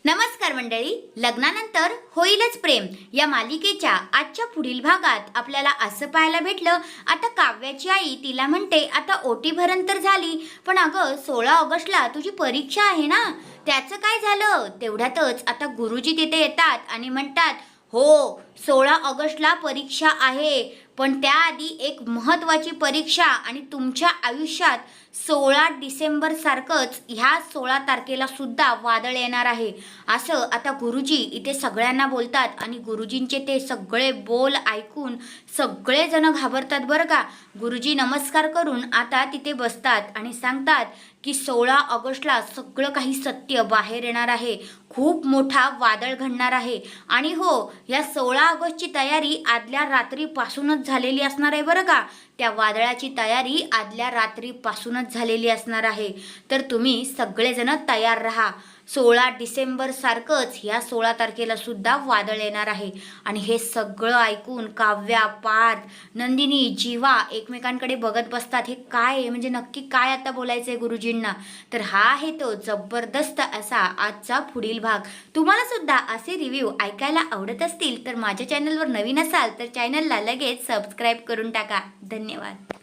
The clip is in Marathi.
नमस्कार मंडळी. लग्नानंतर होईलच प्रेम या मालिकेच्या आजच्या पुढील भागात आपल्याला असं पाहायला भेटलं. आता काव्याची आई तिला म्हणते आता ओटी भरण तर झाली, पण अगं 16 ऑगस्टला तुझी परीक्षा आहे ना, त्याचं काय झालं. तेवढ्यातच आता गुरुजी तिथे येतात आणि म्हणतात हो 16 ऑगस्टला परीक्षा आहे, पण त्याआधी एक महत्त्वाची परीक्षा आणि तुमच्या आयुष्यात 16 डिसेंबर सारखंच ह्या 16 तारखेला सुद्धा वादळ येणार आहे, असं आता गुरुजी इथे सगळ्यांना बोलतात. आणि गुरुजींचे ते सगळे बोल ऐकून सगळेजण घाबरतात बरं का. गुरुजी नमस्कार करून आता तिथे बसतात आणि सांगतात की 16 ऑगस्टला सगळं काही सत्य बाहेर येणार आहे, खूप मोठा वादळ घडणार आहे. आणि हो, या 16 ऑगस्टची तयारी आदल्या रात्रीपासूनच झालेली असणार आहे बरं का. त्या वादळाची तयारी आदल्या रात्रीपासूनच झालेली असणार आहे, तर तुम्ही सगळेजण तयार राहा. 16 डिसेंबर सारखंच ह्या 16 तारखेला सुद्धा वादळ येणार आहे. आणि हे सगळं ऐकून काव्या, पार्थ, नंदिनी, जीवा एकमेकांकडे बघत बसतात. हे काय आहे, म्हणजे नक्की काय आता बोलायचं आहे गुरुजींना. तर हा आहे तो जबरदस्त असा आजचा पुढील भाग. तुम्हाला सुद्धा असे रिव्ह्यू ऐकायला आवडत असतील तर माझ्या चॅनलवर नवीन असाल तर चॅनलला लगेच सबस्क्राईब करून टाका. धन्यवाद.